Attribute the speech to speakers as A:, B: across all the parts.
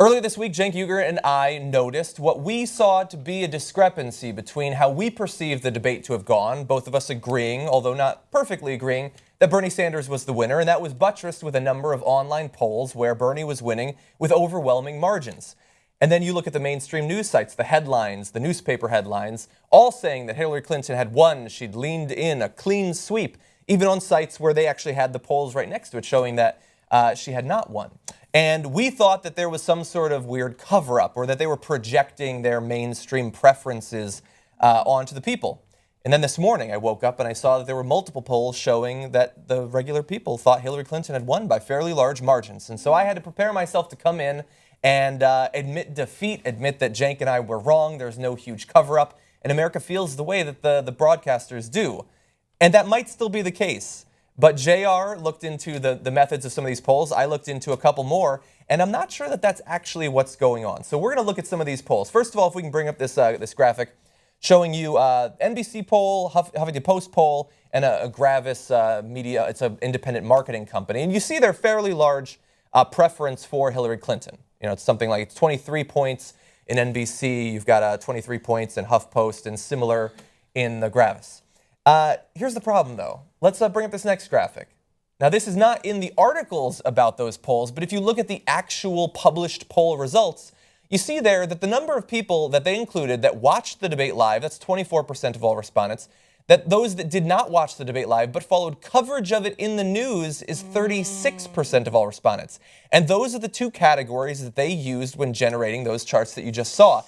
A: Earlier this week, Cenk Uygur and I noticed what we saw to be a discrepancy between how we perceived the debate to have gone, both of us agreeing, although not perfectly agreeing, that Bernie Sanders was the winner, and that was buttressed with a number of online polls where Bernie was winning with overwhelming margins. And then you look at the mainstream news sites, the headlines, the newspaper headlines, all saying that Hillary Clinton had won. She'd leaned in a clean sweep, even on sites where they actually had the polls right next to it showing that she had not won. And we thought that there was some sort of weird cover-up or that they were projecting their mainstream preferences onto the people. And then this morning I woke up and I saw that there were multiple polls showing that the regular people thought Hillary Clinton had won by fairly large margins. And so I had to prepare myself to come in and admit defeat, admit that Cenk and I were wrong, there's no huge cover-up, and America feels the way that the broadcasters do. And that might still be the case. But JR looked into the methods of some of these polls. I looked into a couple more, and I'm not sure that that's actually what's going on. So we're going to look at some of these polls. First of all, if we can bring up this graphic showing you NBC poll, Huffington Post poll, and a Gravis media. It's an independent marketing company. And you see their fairly large preference for Hillary Clinton. You know, it's something like 23 points in NBC. You've got 23 points in HuffPost and similar in the Gravis. Here's the problem, though. Let's bring up this next graphic. Now, this is not in the articles about those polls, but if you look at the actual published poll results, you see there that the number of people that they included that watched the debate live, that's 24% of all respondents, that those that did not watch the debate live but followed coverage of it in the news is 36% of all respondents. And those are the two categories that they used when generating those charts that you just saw.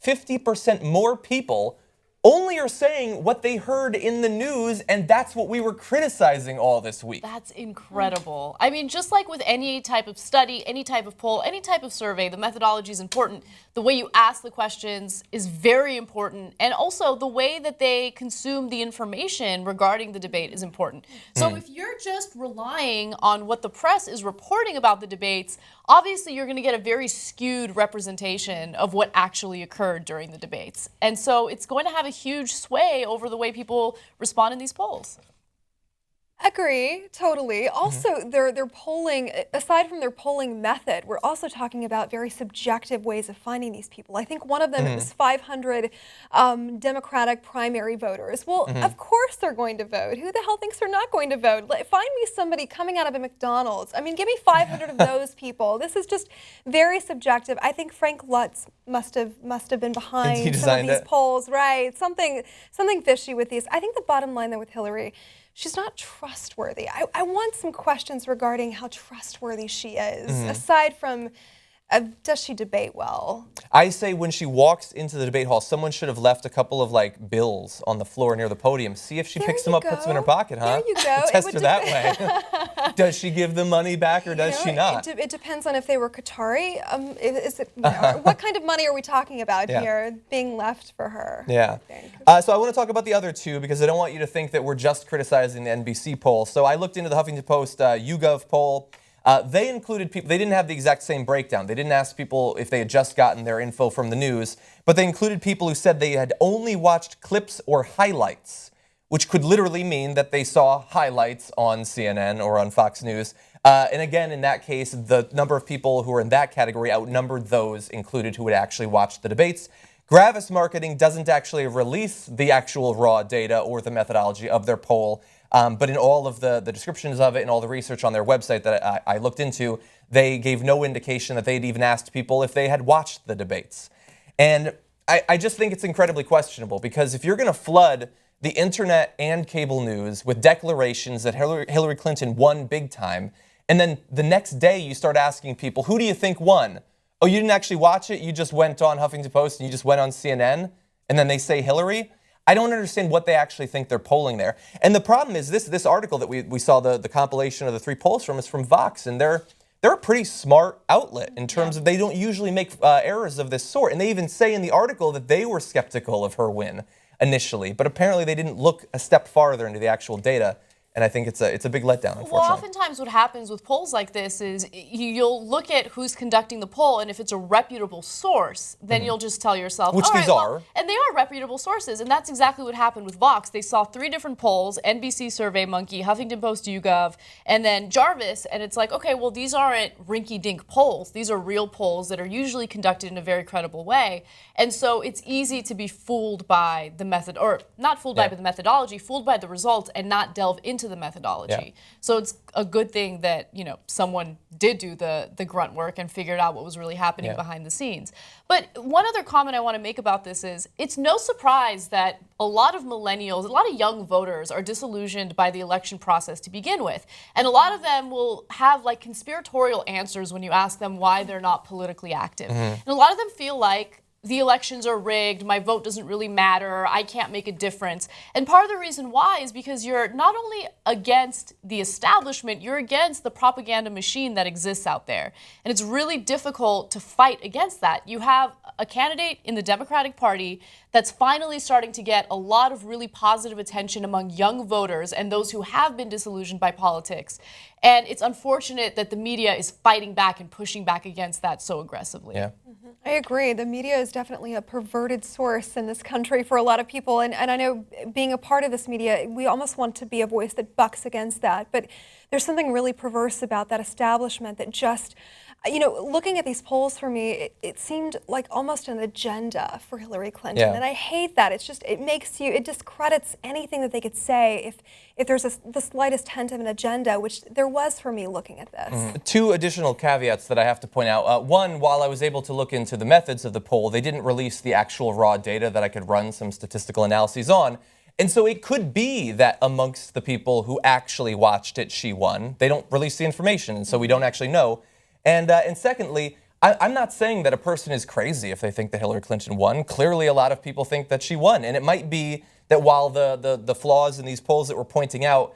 A: 50% more people only are saying what they heard in the news, and that's what we were criticizing all this week.
B: That's incredible. I mean, just like with any type of study, any type of poll, any type of survey, the methodology is important. The way you ask the questions is very important, and also the way that they consume the information regarding the debate is important. So if you're just relying on what the press is reporting about the debates, obviously you're going to get a very skewed representation of what actually occurred during the debates. And so it's going to have a huge sway over the way people respond in these polls.
C: Agree, totally. Also, their polling, aside from their polling method, we're also talking about very subjective ways of finding these people. I think one of them is 500 Democratic primary voters. Well, of course they're going to vote. Who the hell thinks they're not going to vote? Find me somebody coming out of a McDonald's. I mean, give me 500 of those people. This is just very subjective. I think Frank Lutz must have been behind some of these polls, right? Something fishy with these. I think the bottom line, though, with Hillary, she's not trustworthy. I want some questions regarding how trustworthy she is, aside from, does she debate well?
A: I say when she walks into the debate hall, someone should have left a couple of bills on the floor near the podium. See if she picks them up, puts them in her pocket, huh?
C: There you go.
A: Test her that way. Does she give the money back or does she not?
C: It depends on if they were Qatari. What kind of money are we talking about here being left for her?
A: Yeah. So I want to talk about the other two because I don't want you to think that we're just criticizing the NBC poll. So I looked into the Huffington Post YouGov poll. They included people, they didn't have the exact same breakdown. They didn't ask people if they had just gotten their info from the news, but they included people who said they had only watched clips or highlights, which could literally mean that they saw highlights on CNN or on Fox News. And again, in that case, the number of people who were in that category outnumbered those included who had actually watched the debates. Gravis Marketing doesn't actually release the actual raw data or the methodology of their poll. But in all of the descriptions of it and all the research on their website that I looked into, they gave no indication that they'd even asked people if they had watched the debates. And I just think it's incredibly questionable because if you're going to flood the internet and cable news with declarations that Hillary Clinton won big time, and then the next day you start asking people, who do you think won? Oh, you didn't actually watch it? You just went on Huffington Post and you just went on CNN? And then they say Hillary? I don't understand what they actually think they're polling there. And the problem is this article that we saw the compilation of the three polls from is from Vox, and they're a pretty smart outlet in terms of they don't usually make errors of this sort. And they even say in the article that they were skeptical of her win initially, but apparently they didn't look a step farther into the actual data And I think it's a big letdown, unfortunately.
B: Well, oftentimes what happens with polls like this is you'll look at who's conducting the poll, and if it's a reputable source, then you'll just tell yourself,
A: Which
B: all
A: these
B: right,
A: are.
B: well, and they are reputable sources, and that's exactly what happened with Vox. They saw 3 different polls, NBC SurveyMonkey, Huffington Post YouGov, and then Jarvis, and it's like, okay, well, these aren't rinky-dink polls. These are real polls that are usually conducted in a very credible way, and so it's easy to be fooled by the method, or not fooled by the methodology, fooled by the results, and not delve into the methodology.
A: Yeah.
B: So it's a good thing that, someone did do the grunt work and figured out what was really happening behind the scenes. But one other comment I want to make about this is it's no surprise that a lot of millennials, a lot of young voters are disillusioned by the election process to begin with. And a lot of them will have like conspiratorial answers when you ask them why they're not politically active. And a lot of them feel like the elections are rigged, my vote doesn't really matter, I can't make a difference. And part of the reason why is because you're not only against the establishment, you're against the propaganda machine that exists out there. And it's really difficult to fight against that. You have a candidate in the Democratic Party that's finally starting to get a lot of really positive attention among young voters and those who have been disillusioned by politics. And it's unfortunate that the media is fighting back and pushing back against that so aggressively.
A: Yeah.
C: I agree. The media is definitely a perverted source in this country for a lot of people. And I know being a part of this media, we almost want to be a voice that bucks against that. But there's something really perverse about that establishment that just, looking at these polls for me, it seemed like almost an agenda for Hillary Clinton.
A: Yeah.
C: And I hate that. It's just, it discredits anything that they could say if there's the slightest hint of an agenda, which there was for me looking at this.
A: 2 additional caveats that I have to point out. One, while I was able to look into the methods of the poll, they didn't release the actual raw data that I could run some statistical analyses on. And so it could be that amongst the people who actually watched it, she won. They don't release the information, and so we don't actually know. And secondly, I'm not saying that a person is crazy if they think that Hillary Clinton won. Clearly, a lot of people think that she won. And it might be that while the flaws in these polls that we're pointing out,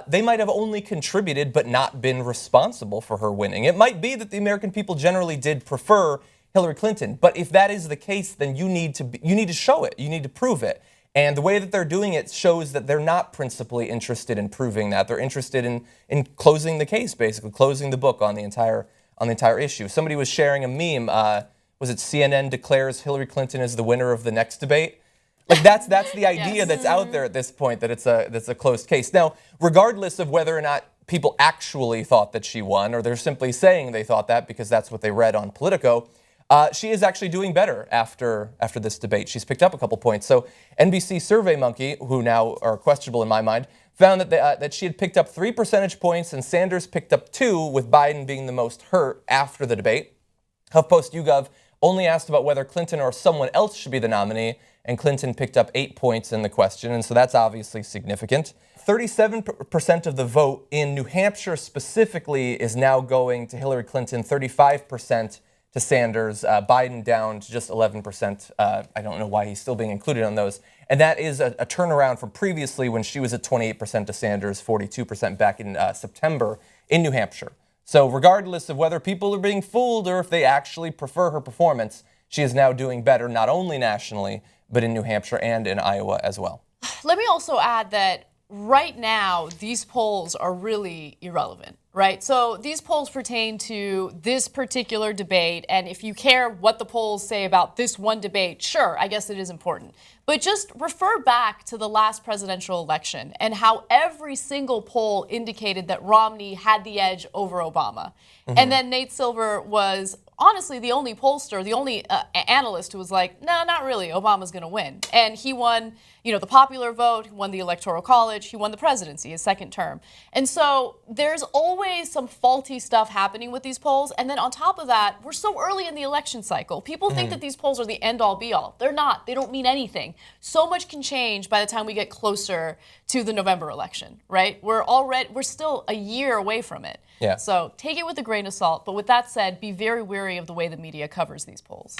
A: they might have only contributed but not been responsible for her winning. It might be that the American people generally did prefer Hillary Clinton. But if that is the case, then you need to show it. You need to prove it. And the way that they're doing it shows that they're not principally interested in proving that. They're interested in closing the case, basically, closing the book on the entire issue. Somebody was sharing a meme. Was it CNN declares Hillary Clinton is the winner of the next debate? Like that's the idea that's out there at this point, that it's a closed case. Now, regardless of whether or not people actually thought that she won, or they're simply saying they thought that because that's what they read on Politico, she is actually doing better after this debate. She's picked up a couple points. So NBC SurveyMonkey, who now are questionable in my mind, found that she had picked up 3 percentage points and Sanders picked up 2, with Biden being the most hurt after the debate. HuffPost YouGov only asked about whether Clinton or someone else should be the nominee, and Clinton picked up 8 points in the question, and so that's obviously significant. 37% of the vote in New Hampshire specifically is now going to Hillary Clinton, 35% to Sanders, Biden down to just 11%. I don't know why he's still being included on those. And that is a turnaround from previously when she was at 28% to Sanders, 42% back in September in New Hampshire. So regardless of whether people are being fooled or if they actually prefer her performance, she is now doing better, not only nationally, but in New Hampshire and in Iowa as well.
B: Let me also add that right now, these polls are really irrelevant, right? So these polls pertain to this particular debate, and if you care what the polls say about this one debate, sure, I guess it is important. But just refer back to the last presidential election and how every single poll indicated that Romney had the edge over Obama. And then Nate Silver was honestly the only pollster, the only analyst who was like, no, not really, Obama's going to win. And he won, the popular vote, he won the Electoral College, he won the presidency, his second term. And so there's always some faulty stuff happening with these polls. And then on top of that, we're so early in the election cycle. People think that these polls are the end-all, be-all. They're not. They don't mean anything. So much can change by the time we get closer to the November election, right? We're still a year away from it.
A: Yeah.
B: So take it with a grain of salt. But with that said, be very wary of the way the media covers these polls.